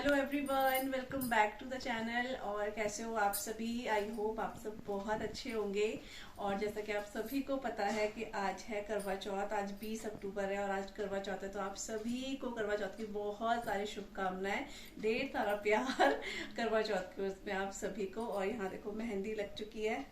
Everyone, welcome back to the channel. और कैसे हो आप सभी? आई होप आप सब बहुत अच्छे होंगे। और जैसा कि आप सभी को पता है कि आज है करवा चौथ, आज 20 अक्टूबर है और आज करवा चौथ है। तो आप सभी को करवा चौथ की बहुत सारी शुभकामनाएं, ढेर सारा प्यार करवा चौथ के उसमें आप सभी को। और यहाँ देखो मेहंदी लग चुकी है,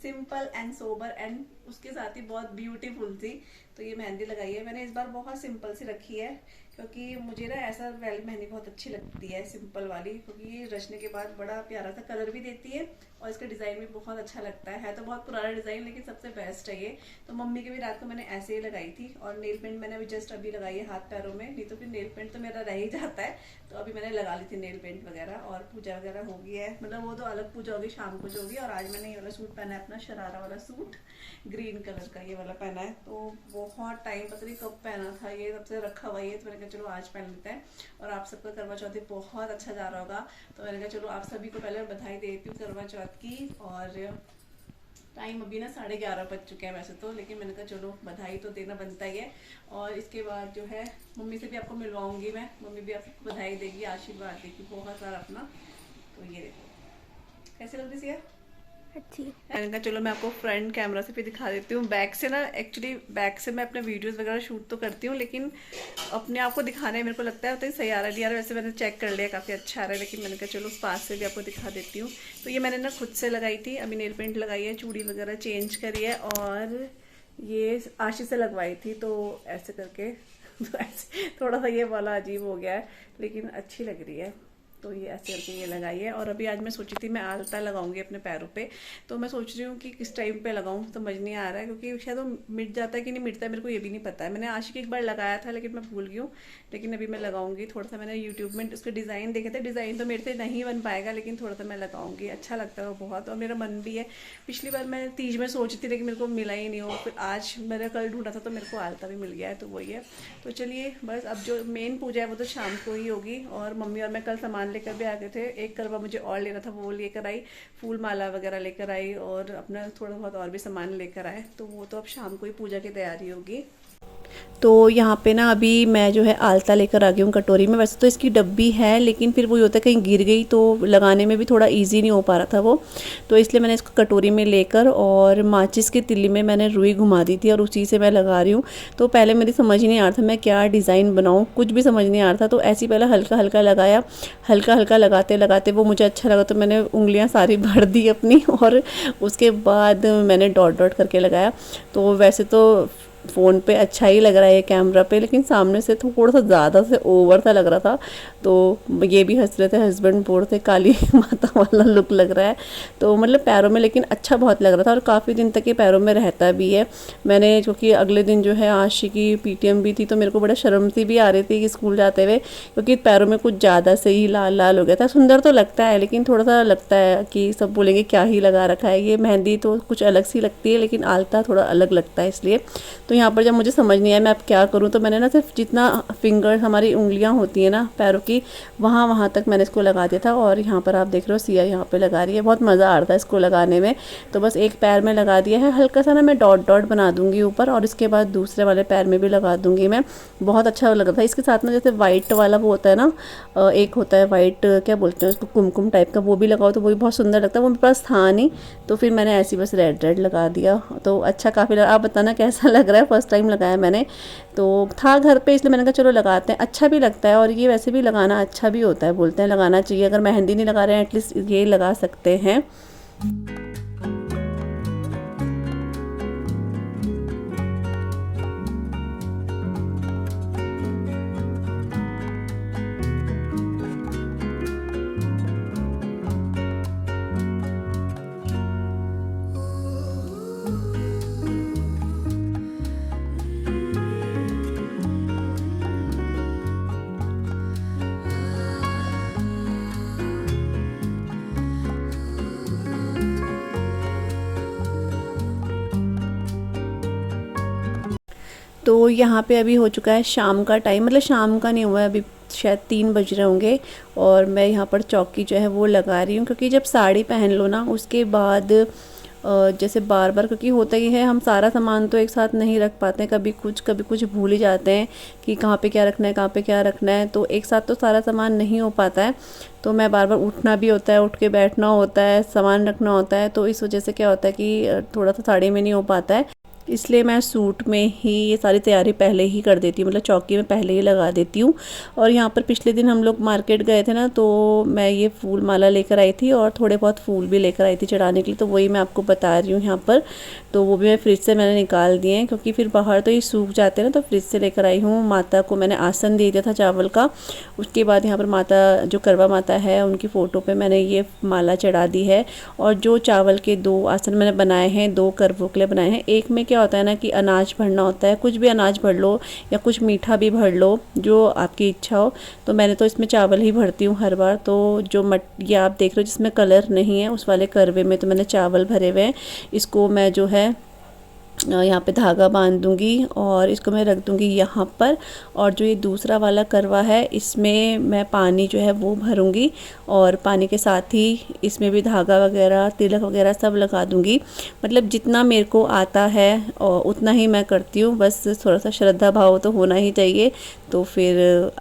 सिंपल एंड सोबर एंड उसके साथ ही बहुत ब्यूटीफुल सी। तो ये मेहंदी लगाई है मैंने इस बार, बहुत सिंपल सी रखी है क्योंकि मुझे ना ऐसा वाली मेहंदी बहुत अच्छी लगती है, सिंपल वाली, क्योंकि ये रचने के बाद बड़ा प्यारा सा कलर भी देती है और इसका डिज़ाइन भी बहुत अच्छा लगता है। तो बहुत पुराना डिज़ाइन लेकिन सबसे बेस्ट है ये। तो मम्मी के भी रात को मैंने ऐसे ही लगाई थी। और नेल पेंट मैंने अभी जस्ट अभी लगाई है हाथ पैरों में, नहीं तो फिर नेल पेंट तो मेरा रह ही जाता है। तो अभी मैंने लगा ली थी नेल पेंट वगैरह। और पूजा वगैरह हो गई है, मतलब वो तो अलग पूजा होगी, शाम को जो होगी। और आज मैंने ये वाला सूट पहना है, अपना शरारा वाला सूट, ग्रीन कलर का ये वाला पहना है। तो बहुत टाइम पता नहीं कब पहना था, ये सबसे रखा हुआ है। तो मैंने कहा चलो आज पहन लेते हैं। और आप सबका करवा चौथ बहुत अच्छा जा रहा होगा। तो मैंने कहा चलो आप सभी को पहले बधाई देती हूँ करवा चौथ की। और टाइम अभी ना 11:30 बज चुके हैं वैसे तो, लेकिन मैंने कहा चलो बधाई तो देना बनता ही है। और इसके बाद जो है मम्मी से भी आपको मिलवाऊंगी मैं, मम्मी भी आपको बधाई देगी, आशीर्वाद देगी बहुत सारा अपना। तो ये देखो कैसे लग रही है, अच्छी। मैंने कहा चलो मैं आपको फ्रंट कैमरा से भी दिखा देती हूँ। बैक से ना, एक्चुअली बैक से मैं अपने वीडियोस वगैरह शूट तो करती हूँ, लेकिन अपने आप को दिखाने में मेरे को लगता है तो सही आ रहा है, नहीं आ रहा। वैसे मैंने चेक कर लिया, काफ़ी अच्छा आ रहा है, लेकिन मैंने कहा चलो पास से भी आपको दिखा देती हूँ। तो ये मैंने ना खुद से लगाई थी, अभी नेल पेंट लगाई है, चूड़ी वगैरह चेंज करी है। और ये आशीष से लगवाई थी, तो ऐसे करके तो ऐसे थोड़ा सा ये वाला अजीब हो गया है, लेकिन अच्छी लग रही है। तो ये ऐसे करके ये लगाई है। और अभी आज मैं सोची थी मैं आलता लगाऊंगी अपने पैरों पे। तो मैं सोच रही हूँ कि किस टाइम पे लगाऊं, समझ नहीं आ रहा है, क्योंकि शायद वो मिट जाता है कि नहीं मिटता है मेरे को ये भी नहीं पता है। मैंने आशिक एक बार लगाया था लेकिन मैं भूल गई हूँ। लेकिन अभी मैं लगाऊंगी थोड़ा सा। मैंने यूट्यूब में उसके डिज़ाइन देखे थे, डिज़ाइन तो मेरे से नहीं बन पाएगा, लेकिन थोड़ा सा मैं लगाऊंगी, अच्छा लगता है वो बहुत। और मेरा मन भी है, पिछली बार मैं तीज में सोची थी लेकिन मेरे को मिला ही नहीं हो। फिर आज मैंने कल ढूंढा था तो मेरे को आलता भी मिल गया है, तो वही है। तो चलिए बस, अब जो मेन पूजा है वो तो शाम को ही होगी। और मम्मी और मैं कल सामान लेकर भी आ गए थे, एक करवा मुझे और लेना था, वो लेकर आई, फूल माला वगैरह लेकर आई, और अपना थोड़ा बहुत और भी सामान लेकर आए। तो वो तो अब शाम को ही पूजा की तैयारी होगी। तो यहाँ पे ना अभी मैं जो है आलता लेकर आ गई हूँ कटोरी में। वैसे तो इसकी डब्बी है, लेकिन फिर वही होता है कहीं गिर गई तो लगाने में भी थोड़ा इजी नहीं हो पा रहा था वो। तो इसलिए मैंने इसको कटोरी में लेकर, और माचिस की तिल्ली में मैंने रुई घुमा दी थी और उसी से मैं लगा रही हूँ। तो पहले मेरी समझ ही नहीं आ रहा था मैं क्या डिज़ाइन बनाऊँ, कुछ भी समझ नहीं आ रहा था। तो ऐसे ही पहले हल्का हल्का लगाया, हल्का हल्का लगाते लगाते वो मुझे अच्छा लगा, तो मैंने उंगलियाँ सारी भर दी अपनी। और उसके बाद मैंने डॉट डॉट करके लगाया। तो वैसे तो फ़ोन पे अच्छा ही लग रहा है ये कैमरा पे, लेकिन सामने से थोड़ा सा ज़्यादा से ओवर सा लग रहा था। तो ये भी हंस रहे थे, हस्बैंड बोल रहे थे काली माता वाला लुक लग रहा है। तो मतलब पैरों में लेकिन अच्छा बहुत लग रहा था, और काफ़ी दिन तक ये पैरों में रहता भी है। मैंने क्योंकि अगले दिन जो है आशी की PTM भी थी, तो मेरे को बड़ा शर्म सी भी आ रही थी कि स्कूल जाते हुए, क्योंकि पैरों में कुछ ज़्यादा से ही लाल लाल हो गया था। सुंदर तो लगता है, लेकिन थोड़ा सा लगता है कि सब बोलेंगे क्या ही लगा रखा है। ये मेहंदी तो कुछ अलग सी लगती है, लेकिन आलता थोड़ा अलग लगता है, इसलिए। तो यहाँ पर जब मुझे समझ नहीं आया मैं अब क्या करूँ, तो मैंने ना सिर्फ जितना फिंगर हमारी उंगलियाँ होती हैं ना पैरों की, वहाँ तक मैंने इसको लगा दिया था। और यहाँ पर आप देख रहे हो सिया यहाँ पे लगा रही है, बहुत मज़ा आ रहा था इसको लगाने में। तो बस एक पैर में लगा दिया है, हल्का सा ना मैं डॉट डॉट बना दूँगी ऊपर, और इसके बाद दूसरे वाले पैर में भी लगा दूँगी मैं। बहुत अच्छा लग रहा था। इसके साथ में जैसे वाइट वाला वो होता है ना, एक होता है वाइट, क्या बोलते हैं उसको, कुमकुम टाइप का, वो भी लगाओ तो वो भी बहुत सुंदर लगता है। वो मेरे पास था नहीं, तो फिर मैंने ऐसी बस रेड रेड लगा दिया। तो अच्छा काफ़ी लगा। आप बताना कैसा लग रहा है, फर्स्ट टाइम लगाया मैंने, तो था घर पे, इसलिए मैंने कहा चलो लगाते हैं, अच्छा भी लगता है। और ये वैसे भी लगाना अच्छा भी होता है, बोलते हैं लगाना चाहिए। अगर मेहंदी नहीं लगा रहे हैं एटलीस्ट ये लगा सकते हैं। तो यहाँ पे अभी हो चुका है शाम का टाइम, मतलब शाम का नहीं हुआ है अभी, शायद 3 बज रहे होंगे। और मैं यहाँ पर चौकी जो है वो लगा रही हूँ, क्योंकि जब साड़ी पहन लो ना उसके बाद जैसे बार बार, क्योंकि होता ही है हम सारा सामान तो एक साथ नहीं रख पाते हैं, कभी कुछ भूल ही जाते हैं कि कहाँ पे क्या रखना है, कहाँ पे क्या रखना है, तो एक साथ तो सारा सामान नहीं हो पाता है। तो मैं बार बार उठना भी होता है, उठ के बैठना होता है, सामान रखना होता है, तो इस वजह से क्या होता है कि थोड़ा सा साड़ी में नहीं हो पाता है। इसलिए मैं सूट में ही ये सारी तैयारी पहले ही कर देती हूँ, मतलब चौकी में पहले ही लगा देती हूँ। और यहाँ पर पिछले दिन हम लोग मार्केट गए थे ना, तो मैं ये फूल माला लेकर आई थी और थोड़े बहुत फूल भी लेकर आई थी चढ़ाने के लिए, तो वही मैं आपको बता रही हूँ यहाँ पर। तो वो भी मैं फ्रिज से मैंने निकाल दिए हैं, क्योंकि फिर बाहर तो ये सूख जाते हैं ना, तो फ्रिज से लेकर आई हूँ। माता को मैंने आसन दे दिया था चावल का। उसके बाद यहाँ पर माता जो करवा माता है उनकी फ़ोटो पे मैंने ये माला चढ़ा दी है। और जो चावल के 2 आसन मैंने बनाए हैं, 2 करवों के लिए बनाए हैं। एक में क्या होता है ना कि अनाज भरना होता है, कुछ भी अनाज भर लो या कुछ मीठा भी भर लो, जो आपकी इच्छा हो। तो मैंने तो इसमें चावल ही भरती हूँ हर बार। तो जो ये आप देख रहे हो जिसमें कलर नहीं है, उस वाले करवे में तो मैंने चावल भरे हुए हैं। इसको मैं जो है यहाँ पे धागा बांध दूँगी और इसको मैं रख दूँगी यहाँ पर। और जो ये दूसरा वाला करवा है, इसमें मैं पानी जो है वो भरूँगी और पानी के साथ ही इसमें भी धागा वगैरह, तिलक वगैरह सब लगा दूँगी। मतलब जितना मेरे को आता है और उतना ही मैं करती हूँ, बस थोड़ा सा श्रद्धा भाव तो होना ही चाहिए, तो फिर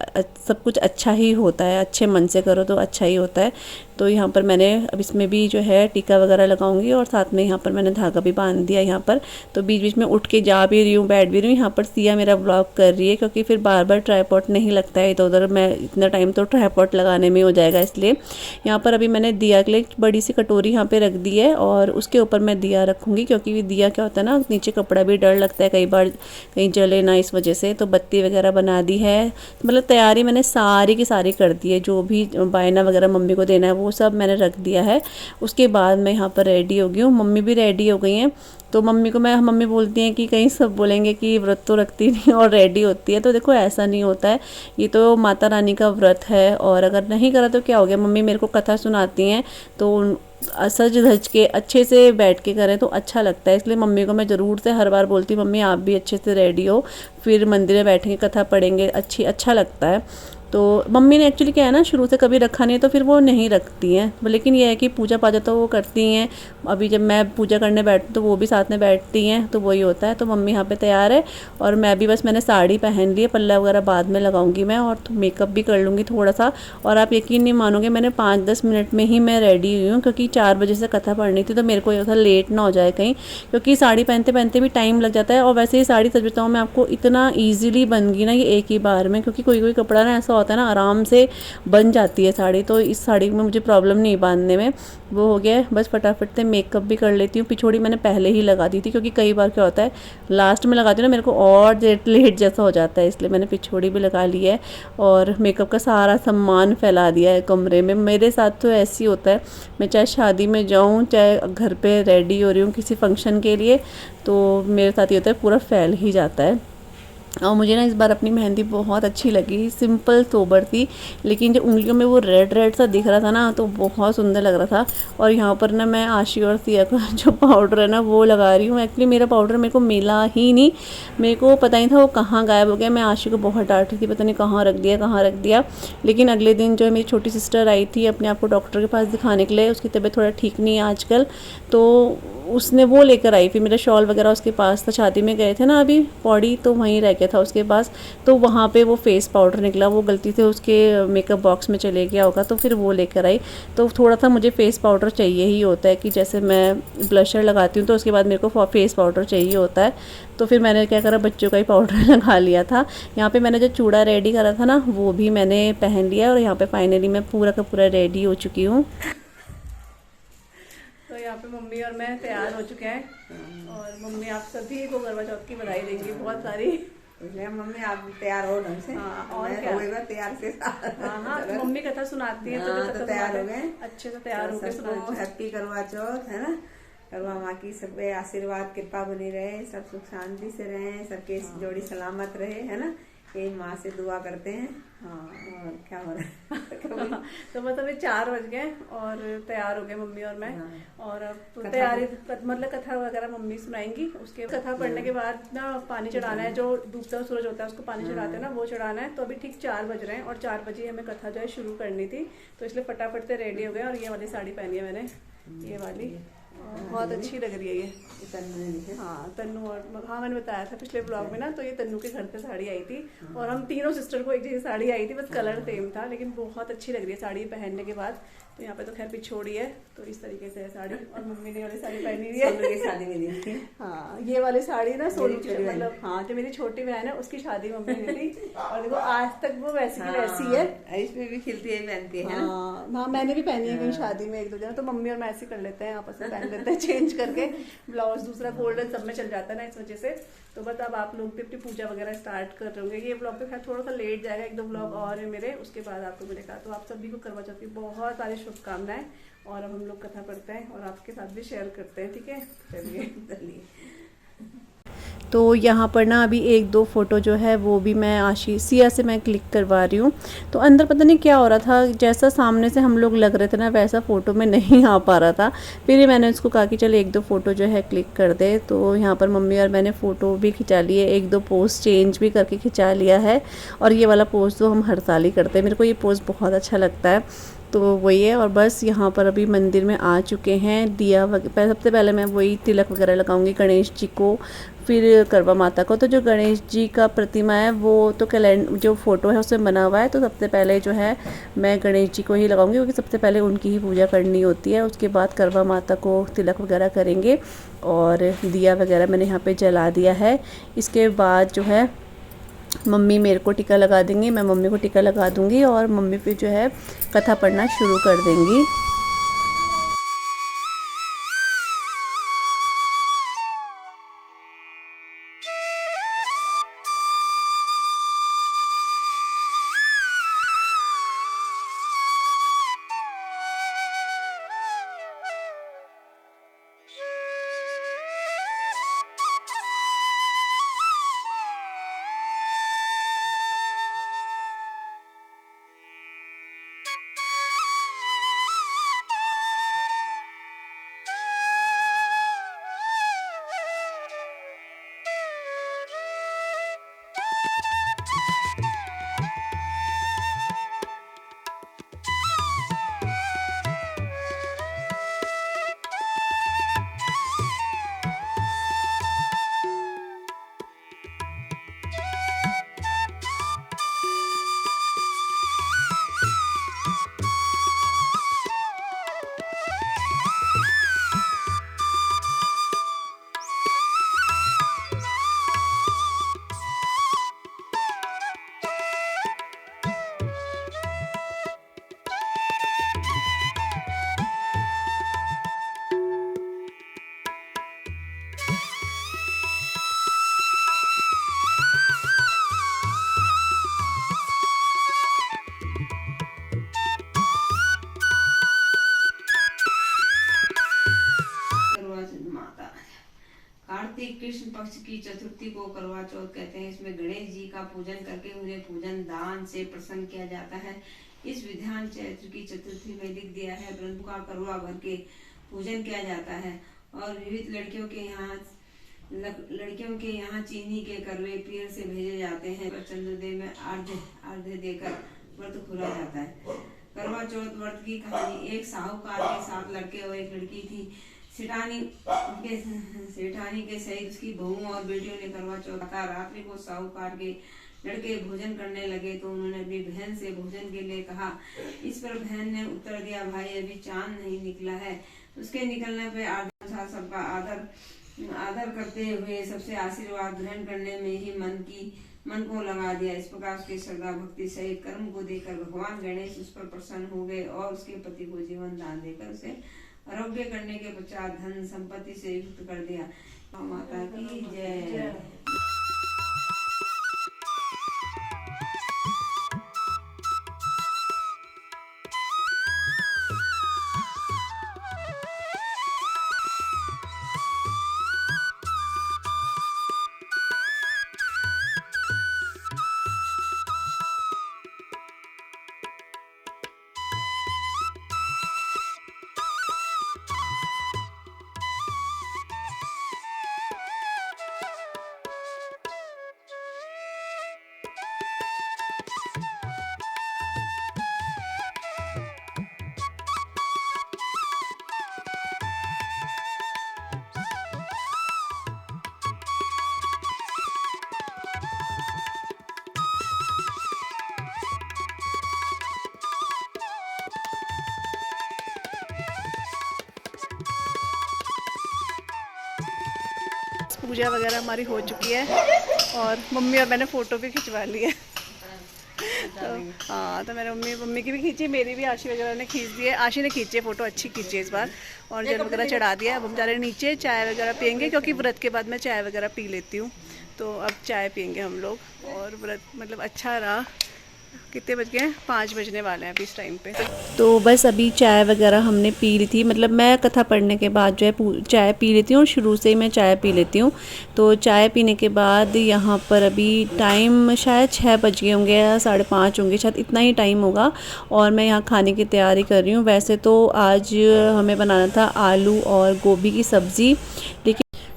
सब कुछ अच्छा ही होता है। अच्छे मन से करो तो अच्छा ही होता है। तो यहाँ पर मैंने अब इसमें भी जो है टीका वगैरह लगाऊंगी और साथ में यहाँ पर मैंने धागा भी बांध दिया यहाँ पर। तो बीच बीच में उठ के जा भी रही हूँ, बैठ भी रही हूँ। यहाँ पर सिया मेरा ब्लॉग कर रही है, क्योंकि फिर बार बार ट्राइपॉड नहीं लगता है इधर उधर, मैं इतना टाइम तो ट्राइपॉड लगाने में हो जाएगा, इसलिए यहाँ पर अभी मैंने दिया के लिए बड़ी सी कटोरी यहाँ पर रख दी है और उसके ऊपर मैं दिया रखूँगी। क्योंकि दिया क्या होता है ना, नीचे कपड़ा भी डर लगता है कई बार कहीं जले ना, इस वजह से। तो बत्ती वगैरह बना दी है, मतलब तैयारी मैंने सारी की सारी कर दी है। जो भी बायना वगैरह मम्मी को देना है वो सब मैंने रख दिया है। उसके बाद मैं यहाँ पर रेडी हो गई हूँ, मम्मी भी रेडी हो गई हैं। तो मम्मी बोलती हैं कि कहीं सब बोलेंगे कि व्रत तो रखती नहीं और रेडी होती है। तो देखो ऐसा नहीं होता है, ये तो माता रानी का व्रत है, और अगर नहीं करा तो क्या हो गया। मम्मी मेरे को कथा सुनाती हैं, तो सज धज के अच्छे से बैठ के करें तो अच्छा लगता है। इसलिए मम्मी को मैं ज़रूर से हर बार बोलती हूँ, मम्मी आप भी अच्छे से रेडी हो, फिर मंदिर में बैठेंगे, कथा पढ़ेंगे, अच्छा लगता है। तो मम्मी ने एक्चुअली क्या है ना, शुरू से कभी रखा नहीं है, तो फिर वो नहीं रखती हैं। लेकिन ये है कि पूजा पाजा तो वो करती हैं। अभी जब मैं पूजा करने बैठती तो वो भी साथ में बैठती हैं, तो वही होता है। तो मम्मी यहाँ पे तैयार है और मैं भी, बस मैंने साड़ी पहन ली है, पल्ला वगैरह बाद में लगाऊंगी मैं, और मेकअप भी कर लूँगी थोड़ा सा। और आप यकीन नहीं मानोगे, मैंने 5-10 मिनट में ही मैं रेडी हुई हूँ, क्योंकि 4 बजे से कथा पढ़नी थी, तो मेरे को ये था लेट ना हो जाए कहीं, क्योंकि साड़ी पहनते पहनते भी टाइम लग जाता है। और वैसे ही साड़ी सच बताऊँ मैं आपको, इतना ईजिली बन गई ना ये एक ही बार में, क्योंकि कोई कपड़ा ना ऐसा होता है ना आराम से बन जाती है साड़ी। तो इस साड़ी में मुझे प्रॉब्लम नहीं बांधने में, वो हो गया है। बस फटाफट से मेकअप भी कर लेती हूँ। पिछोड़ी मैंने पहले ही लगा दी थी, क्योंकि कई बार क्या होता है लास्ट में लगाती हूँ ना, मेरे को और लेट जैसा हो जाता है, इसलिए मैंने पिछोड़ी भी लगा ली है। और मेकअप का सारा सामान फैला दिया है कमरे में। मेरे साथ तो ऐसे ही होता है, मैं चाहे शादी में जाऊँ, चाहे घर पे रेडी हो रही हूँ किसी फंक्शन के लिए, तो मेरे साथ ये होता है, पूरा फैल ही जाता है। और मुझे ना इस बार अपनी मेहंदी बहुत अच्छी लगी, सिंपल सोबर थी, लेकिन जब उंगलियों में वो रेड सा दिख रहा था ना, तो बहुत सुंदर लग रहा था। और यहाँ पर ना मैं आशी और सिया का जो पाउडर है ना वो लगा रही हूँ। एक्चुअली मेरा पाउडर मेरे को मिला ही नहीं, मेरे को पता नहीं था वो कहाँ गायब हो गया। मैं आशी को बहुत डांट रही थी, पता नहीं कहाँ रख दिया। लेकिन अगले दिन जो है मेरी छोटी सिस्टर आई थी अपने आप को डॉक्टर के पास दिखाने के लिए, उसकी तबीयत थोड़ा ठीक नहीं है आजकल, तो उसने वो लेकर आई। फिर मेरा शॉल वगैरह उसके पास था, शादी में गए थे ना अभी पौड़ी, तो वहीं रह गया था उसके पास। तो वहाँ पे वो फेस पाउडर निकला, वो गलती से उसके मेकअप बॉक्स में चले गया होगा, तो फिर वो लेकर आई। तो थोड़ा सा मुझे फेस पाउडर चाहिए ही होता है, कि जैसे मैं ब्लशर लगाती हूँ तो उसके बाद मेरे को फेस पाउडर चाहिए होता है। तो फिर मैंने क्या करा, बच्चों का ही पाउडर लगा लिया था। यहाँ पे मैंने जो चूड़ा रेडी करा था ना, वो भी मैंने पहन लिया, और यहाँ पे फाइनली मैं पूरा का पूरा रेडी हो चुकी हूँ। तो यहाँ पे मम्मी और मैं तैयार हो चुके हैं, और मम्मी आप सभी को करवा चौथ की बधाई देंगी बहुत सारी। मम्मी आप तैयार हो ढंग से। हाँ, और क्या तैयार से। हाँ, तो मम्मी कथा सुनाती है, तो तैयार हो गए, अच्छे से तैयार हो गए। हैप्पी करवा चौथ, है ना। करवा माँ की सब पे आशीर्वाद कृपा बनी रहे, सब सुख शांति से रहे, सबके जोड़ी सलामत रहे, है ना। ये माँ से दुआ करते हैं। हाँ, और क्या हो रहा है। तो मतलब ये 4 बज गए और तैयार हो गए मम्मी और मैं। और अब तैयारी मतलब कथा वगैरह मम्मी सुनाएंगी। उसके कथा पढ़ने के बाद ना पानी चढ़ाना है, जो डूबता हुआ सूरज होता है उसको पानी चढ़ाते हैं ना, वो चढ़ाना है। तो अभी ठीक 4 बज रहे हैं और 4 बजे हमें कथा जो है शुरू करनी थी, तो इसलिए फटाफट से रेडी हो गए। और ये वाली साड़ी पहनी है मैंने, ये वाली, बहुत अच्छी लग रही है ये। तन्नू ने लिखे। हाँ तन्नू, और हाँ मैंने बताया था पिछले ब्लॉग में ना, तो ये तन्नू के घर से साड़ी आई थी और हम तीनों सिस्टर को एक जैसी साड़ी आई थी, बस कलर सेम था, लेकिन बहुत अच्छी लग रही है साड़ी पहनने के बाद। तो यहाँ पे तो खैर पिछोड़ी है, तो इस तरीके से है साड़ी, और मम्मी ने वाली साड़ी पहनी हुई है। सोनू की शादी में दी थी। हाँ ये वाली साड़ी ना सोनू की, छोटी बहन। मतलब हाँ जो मेरी छोटी बहन है उसकी शादी मम्मी ने दी, और देखो आज तक वो वैसी की वैसी है। इसमें भी खिलती है, पहनती है। हाँ हाँ मैंने भी पहनी है कहीं शादी में एक दो जगह, तो मम्मी और मैं ऐसे कर लेते हैं, आपस में पहन लेते हैं चेंज करके, ब्लाउज दूसरा गोल्डन सब में चल जाता है ना इस वजह से। तो बस अब आप लोग भी अपनी पूजा वगैरह स्टार्ट कर रहे होंगे। ये ब्लॉग तो खैर थोड़ा सा लेट जाएगा, एक दो ब्लॉग और है मेरे, उसके बाद आपको मिलेगा। तो आप सभी को करवा चौथ की बहुत सारी शुभकामनाएं, और अब हम लोग कथा पढ़ते हैं और आपके साथ भी शेयर करते हैं, ठीक है। चलिए तो यहाँ पर ना अभी एक दो फ़ोटो जो है वो भी मैं सिया से मैं क्लिक करवा रही हूँ। तो अंदर पता नहीं क्या हो रहा था, जैसा सामने से हम लोग लग रहे थे ना वैसा फ़ोटो में नहीं आ पा रहा था। फिर ही मैंने उसको कहा कि चल एक दो फ़ोटो जो है क्लिक कर दे। तो यहाँ पर मम्मी और मैंने फ़ोटो भी खिंचा लिए, एक दो पोज चेंज भी करके खिंचा लिया है। और ये वाला पोज तो हम हर साल ही करते हैं, मेरे को ये पोज बहुत अच्छा लगता है। तो वही है, और बस यहाँ पर अभी मंदिर में आ चुके हैं। दिया सबसे पहले मैं वही तिलक वगैरह लगाऊंगी गणेश जी को, फिर करवा माता को। तो जो गणेश जी का प्रतिमा है वो तो जो फ़ोटो है उसमें बना हुआ है, तो सबसे पहले जो है मैं गणेश जी को ही लगाऊंगी, क्योंकि सबसे पहले उनकी ही पूजा करनी होती है। उसके बाद करवा माता को तिलक वगैरह करेंगे, और दिया वगैरह मैंने यहाँ पे जला दिया है। इसके बाद जो है मम्मी मेरे को टीका लगा देंगी, मैं मम्मी को टीका लगा दूंगी, और मम्मी फिर जो है कथा पढ़ना शुरू कर देंगी। कार्तिक कृष्ण पक्ष की चतुर्थी को करवा चौथ कहते हैं। इसमें गणेश जी का पूजन करके उन्हें पूजन दान से प्रसन्न किया जाता है। इस विधान चैत्र की चतुर्थी में लिख दिया है। ब्रह्म का करवा भर के पूजन किया जाता है, और विविध लड़कियों के यहाँ चीनी के करवे पीर से भेजे जाते हैं। चंद्रदेव में अर्घ्य देकर व्रत खोला जाता है। करवा चौथ व्रत की कहानी। एक साहूकार के 7 लड़के और एक लड़की थी। सेठानी के सहित उसकी बहुओं और बेटियों ने करवा चौथ का। रात्रि को साहूकार के लड़के भोजन करने लगे तो उन्होंने अपनी बहन से भोजन के लिए कहा। इस पर बहन ने उत्तर दिया, भाई अभी चांद नहीं निकला है। उसके निकलने पर आदर सबका आदर करते हुए सबसे आशीर्वाद ग्रहण करने में ही मन को लगा दिया। इस प्रकार उसकी श्रद्धा भक्ति सहित कर्म को देकर भगवान गणेश उस पर प्रसन्न हो गए और उसके पति को जीवन दान देकर उसे आरोग्य करने के पश्चात धन संपत्ति से युक्त कर दिया। माता की जय। पूजा वगैरह हमारी हो चुकी है और मम्मी और मैंने फ़ोटो भी खिंचवा ली है। तो हाँ, तो मैंने मम्मी की भी खींची, मेरी भी आशी वगैरह ने खींच दी है। आशी ने खींची है फ़ोटो, अच्छी खींची है इस बार। और जल वगैरह चढ़ा दिया। अब हम जा रहे हैं नीचे, चाय वगैरह पियेंगे क्योंकि व्रत के बाद मैं चाय वगैरह पी लेती हूँ। तो अब चाय पियेंगे हम लोग। और व्रत मतलब अच्छा रहा। कितने बज गए हैं? 5 बजने वाले हैं अभी इस टाइम पे। तो बस अभी चाय वगैरह हमने पी ली थी। मतलब मैं कथा पढ़ने के बाद जो है चाय पी लेती हूँ और शुरू से ही मैं चाय पी लेती हूँ। तो चाय पीने के बाद यहाँ पर अभी टाइम शायद 6 बज गए होंगे या 5:30 होंगे, शायद इतना ही टाइम होगा। और मैं यहाँ खाने की तैयारी कर रही हूँ। वैसे तो आज हमें बनाना था आलू और गोभी की सब्ज़ी,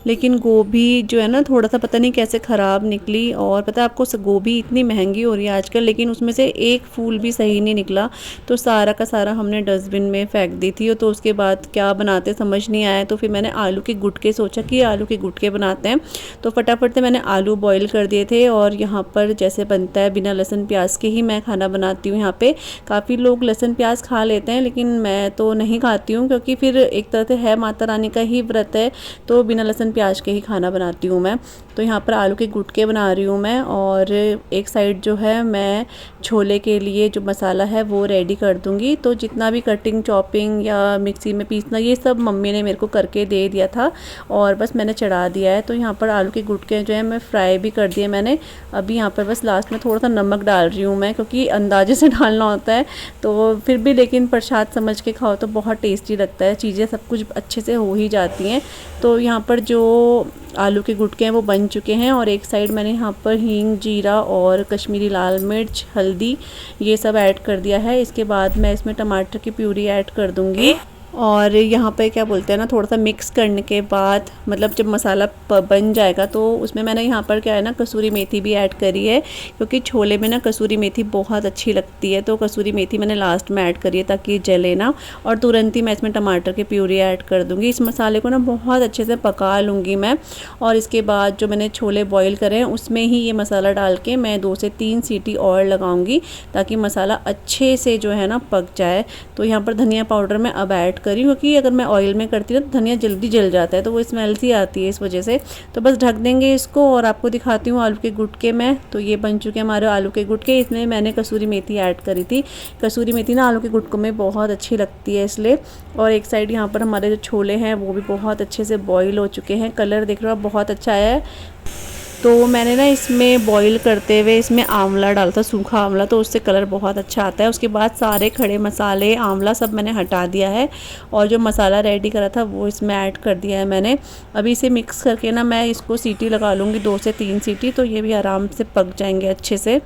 लेकिन गोभी जो है ना थोड़ा सा पता नहीं कैसे ख़राब निकली। और पता है आपको, गोभी इतनी महंगी हो रही है आजकल, लेकिन उसमें से एक फूल भी सही नहीं निकला। तो सारा का सारा हमने डस्टबिन में फेंक दी थी। तो उसके बाद क्या बनाते समझ नहीं आया। तो फिर मैंने आलू के गुटके सोचा कि आलू के गुटके बनाते हैं। तो फटाफट से मैंने आलू बॉईल कर दिए थे। और यहाँ पर जैसे बनता है बिना लहसुन प्याज के ही मैं खाना बनाती हूँ। यहाँ पे काफ़ी लोग लहसुन प्याज खा लेते हैं, लेकिन मैं तो नहीं खाती हूँ, क्योंकि फिर एक तरह से है माता रानी का ही व्रत है, तो बिना लहसुन प्याज के ही खाना बनाती हूँ मैं। तो यहाँ पर आलू के गुटके बना रही हूँ मैं। और एक साइड जो है मैं छोले के लिए जो मसाला है वो रेडी कर दूँगी। तो जितना भी कटिंग चॉपिंग या मिक्सी में पीसना, ये सब मम्मी ने मेरे को करके दे दिया था और बस मैंने चढ़ा दिया है। तो यहाँ पर आलू के गुटके जो है मैं फ्राई भी कर दिए मैंने। अभी यहाँ पर बस लास्ट में थोड़ा सा नमक डाल रही हूँ मैं, क्योंकि अंदाजे से डालना होता है। तो फिर भी लेकिन प्रसाद समझ के खाओ तो बहुत टेस्टी लगता है, चीज़ें सब कुछ अच्छे से हो ही जाती हैं। तो यहाँ पर जो आलू के गुटके हैं वो बन चुके हैं। और एक साइड मैंने यहाँ पर हींग, जीरा और कश्मीरी लाल मिर्च, हल्दी ये सब ऐड कर दिया है। इसके बाद मैं इसमें टमाटर की प्यूरी ऐड कर दूँगी। और यहाँ पे क्या बोलते हैं ना, थोड़ा सा मिक्स करने के बाद मतलब जब मसाला बन जाएगा तो उसमें मैंने यहाँ पर क्या है ना, कसूरी मेथी भी ऐड करी है, क्योंकि छोले में ना कसूरी मेथी बहुत अच्छी लगती है। तो कसूरी मेथी मैंने लास्ट में ऐड करी है ताकि जले ना। और तुरंत ही मैं इसमें टमाटर की प्यूरी ऐड कर दूँगी। इस मसाले को ना बहुत अच्छे से पका लूँगी मैं। और इसके बाद जो मैंने छोले बॉयल करे हैं उसमें ही ये मसाला डाल के मैं 2 से 3 सीटी और लगाऊँगी, ताकि मसाला अच्छे से जो है ना पक जाए। तो यहाँ पर धनिया पाउडर मैं अब ऐड करी, क्योंकि अगर मैं ऑयल में करती हूँ तो धनिया जल्दी जल जाता है, तो वो स्मेल सी आती है इस वजह से। तो बस ढक देंगे इसको। और आपको दिखाती हूँ आलू के गुटके में। तो ये बन चुके हैं हमारे आलू के गुटके। इसमें मैंने कसूरी मेथी ऐड करी थी। कसूरी मेथी ना आलू के गुटकों में बहुत अच्छी लगती है इसलिए। और एक साइड यहाँ पर हमारे जो छोले हैं वो भी बहुत अच्छे से बॉईल हो चुके हैं। कलर देख रहे हो बहुत अच्छा आया है। तो मैंने ना इसमें बॉईल करते हुए इसमें आंवला डाला था, सूखा आंवला, तो उससे कलर बहुत अच्छा आता है। उसके बाद सारे खड़े मसाले, आंवला सब मैंने हटा दिया है और जो मसाला रेडी करा था वो इसमें ऐड कर दिया है मैंने। अभी इसे मिक्स करके ना मैं इसको सीटी लगा लूँगी, 2 से 3 सीटी, तो ये भी आराम से पक जाएंगे अच्छे से।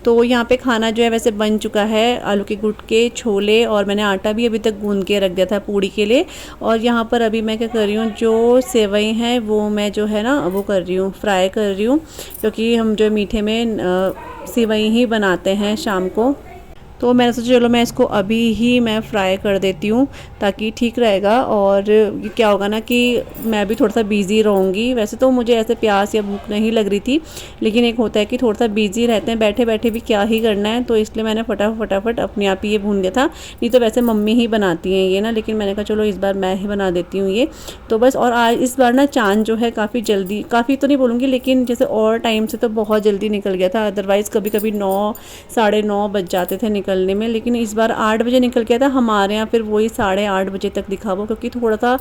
तो यहाँ पे खाना जो है वैसे बन चुका है, आलू के गुटके, छोले, और मैंने आटा भी अभी तक गूंद के रख दिया था पूड़ी के लिए। और यहाँ पर अभी मैं क्या कर रही हूँ, जो सेवई हैं वो मैं जो है ना वो कर रही हूँ, फ्राई कर रही हूँ, क्योंकि हम जो मीठे में सेवई ही बनाते हैं शाम को। तो मैंने सोचा चलो मैं इसको अभी ही मैं फ्राई कर देती हूँ ताकि ठीक रहेगा। और क्या होगा ना कि मैं भी थोड़ा सा बिज़ी रहूँगी। वैसे तो मुझे ऐसे प्यास या भूख नहीं लग रही थी, लेकिन एक होता है कि थोड़ा सा बिज़ी रहते हैं, बैठे बैठे भी क्या ही करना है, तो इसलिए मैंने फटाफट अपने आप ही ये भून दिया था। नहीं तो वैसे मम्मी ही बनाती हैं ये ना, लेकिन मैंने कहा चलो इस बार मैं ही बना देती हूँ ये। तो बस, और आज इस बार ना चाँद जो है काफ़ी जल्दी, काफ़ी तो नहीं बोलूँगी, लेकिन जैसे और टाइम से तो बहुत जल्दी निकल गया था। अदरवाइज़ कभी कभी 9, 9:30 बज जाते थे निकलने में, लेकिन इस बार 8 बजे निकल गया था हमारे यहाँ। फिर वही 8:30 बजे तक दिखा वो, क्योंकि थोड़ा सा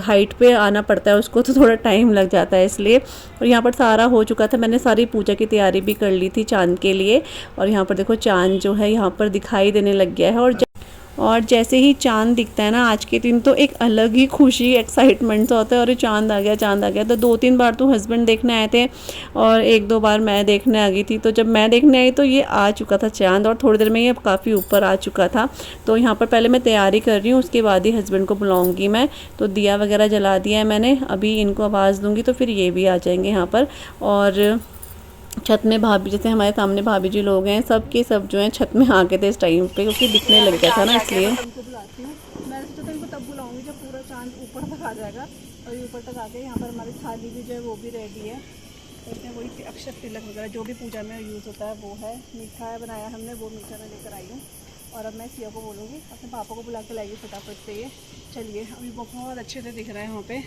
हाइट पे आना पड़ता है उसको, तो थोड़ा टाइम लग जाता है इसलिए। और यहाँ पर सारा हो चुका था, मैंने सारी पूजा की तैयारी भी कर ली थी चांद के लिए। और यहाँ पर देखो चांद जो है यहाँ पर दिखाई देने लग गया है। और जैसे ही चांद दिखता है ना आज के दिन, तो एक अलग ही खुशी, एक्साइटमेंट सा होता है। और चांद आ गया, चांद आ गया। तो 2-3 बार तो हस्बैंड देखने आए थे और 1-2 बार मैं देखने आ गई थी। तो जब मैं देखने आई तो ये आ चुका था चांद, और थोड़ी देर में ये काफ़ी ऊपर आ चुका था। तो यहाँ पर पहले मैं तैयारी कर रही हूँ, उसके बाद ही हस्बैंड को बुलाऊँगी मैं। तो दिया वगैरह जला दिया है मैंने, अभी इनको आवाज़ दूँगी तो फिर ये भी आ जाएंगे यहाँ पर। और छत में भाभी, जैसे हमारे सामने भाभी जी लोग हैं, सब के सब जो हैं छत में आ गए थे इस टाइम पे, क्योंकि दिखने लग गया था ना इसलिए। उनको बुलाती हूँ मैं, तो इनको तब बुलाऊंगी जब पूरा चांद ऊपर तक आ जाएगा। और ऊपर तक आके यहाँ पर हमारी थाली भी जो है वो भी रेडी है। तो इसमें वही अक्षत तिलक वगैरह जो भी पूजा में यूज़ होता है वो है। मीठा बनाया हमने, वो मीठा मैं लेकर आई हूँ। और अब मैं सिया को बोलूँगी, अपने पापा को बुला के लाएगी फटाफट से ये। चलिए, अभी बहुत अच्छे से दिख रहा है यहाँ पे।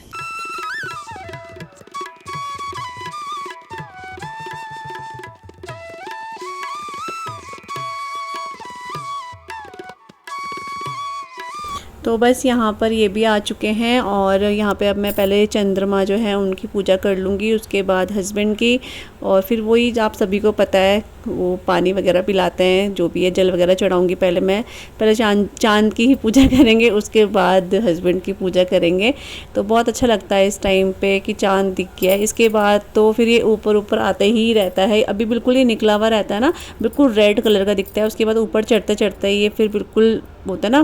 तो बस यहाँ पर ये भी आ चुके हैं और यहाँ पे अब मैं पहले चंद्रमा जो है उनकी पूजा कर लूँगी, उसके बाद हस्बैंड की, और फिर वही आप सभी को पता है वो पानी वगैरह पिलाते हैं, जो भी है जल वगैरह चढ़ाऊँगी। पहले चांद की ही पूजा करेंगे, उसके बाद हस्बैंड की पूजा करेंगे। तो बहुत अच्छा लगता है इस टाइम पे कि चांद दिख गया है। इसके बाद तो फिर ये ऊपर ऊपर आते ही रहता है, अभी बिल्कुल ये निकला हुआ रहता है ना, बिल्कुल रेड कलर का दिखता है। उसके बाद ऊपर चढ़ते चढ़ते ये फिर बिल्कुल होता है ना,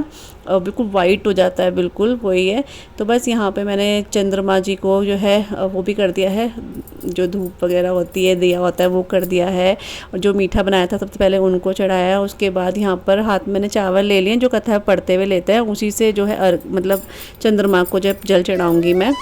बिल्कुल वाइट हो जाता है, बिल्कुल वही है। तो बस यहाँ पे मैंने चंद्रमा जी को जो है वो भी कर दिया है, जो धूप वगैरह होती है दिया होता है वो कर दिया है, और जो मीठा बनाया था सबसे पहले उनको चढ़ाया। उसके बाद यहाँ पर हाथ मैंने चावल ले लिए जो कथा पढ़ते हुए लेते हैं, उसी से जो है मतलब चंद्रमा को जब जल चढ़ाऊँगी मैं।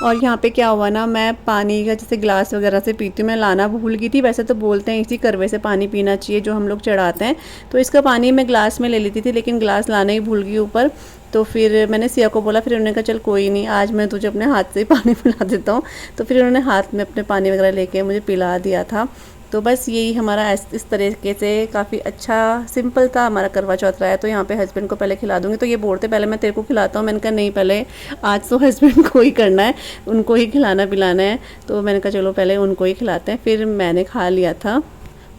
और यहाँ पे क्या हुआ ना, मैं पानी का जैसे गिलास वगैरह से पीती हूँ, मैं लाना भूल गई थी। वैसे तो बोलते हैं इसी करवे से पानी पीना चाहिए जो हम लोग चढ़ाते हैं, तो इसका पानी मैं गिलास में ले लेती थी, लेकिन गिलास लाना ही भूल गई ऊपर। तो फिर मैंने सिया को बोला, फिर उन्होंने कहा चल कोई नहीं, आज मैं तुझे अपने हाथ से ही पानी पिला देता हूँ। तो फिर उन्होंने हाथ में अपने पानी वगैरह लेके मुझे पिला दिया था। तो बस यही हमारा इस तरीके से काफ़ी अच्छा सिंपल था हमारा करवा चौथ रहा है। तो यहाँ पे हस्बैंड को पहले खिला दूँगी, तो ये बोलते पहले मैं तेरे को खिलाता हूँ। मैंने कहा नहीं, पहले आज तो हस्बैंड को ही करना है, उनको ही खिलाना पिलाना है। तो मैंने कहा चलो पहले उनको ही खिलाते हैं। फिर मैंने खा लिया था।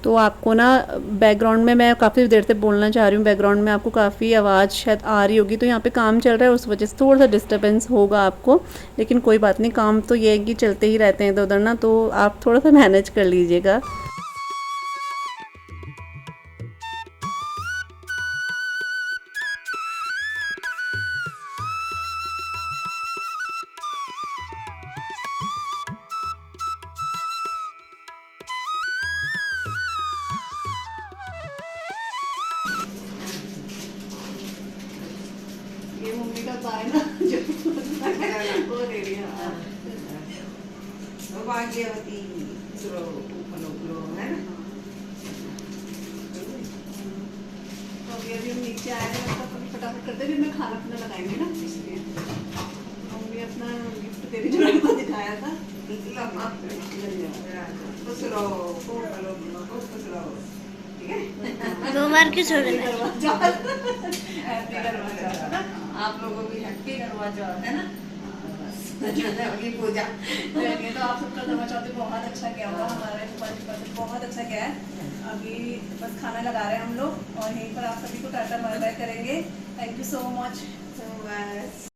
तो आपको ना बैकग्राउंड में मैं काफ़ी देर से बोलना चाह रही हूँ, बैकग्राउंड में आपको काफ़ी आवाज़ शायद आ रही होगी। तो यहाँ पे काम चल रहा है, उस वजह से थोड़ा सा डिस्टर्बेंस होगा आपको, लेकिन कोई बात नहीं, काम तो ये है कि चलते ही रहते हैं इधर उधर ना, तो आप थोड़ा सा मैनेज कर लीजिएगा। ये मम्मी का पाए ना जो वो दे दिया। भाग्यवती सुरो है ना। तो अभी हम नीचे आए हैं, तो कभी फटाफट करते फिर मैं खाना पीना लगाएंगे ना, इसलिए मम्मी अपना गिफ्ट तेरी जोड़ी को दिखाया था। दो बार क्यों छोड़ रहे आप लोगों की हैप्पी करवा चौथ है ना, पूजा। तो आप सबका करवा चौथ बहुत अच्छा गया होगा, हमारे बहुत अच्छा गया है। अभी बस खाना लगा रहे हैं हम लोग, और यहीं पर आप सभी को टाटा बाय बाय करेंगे। Thank you so much.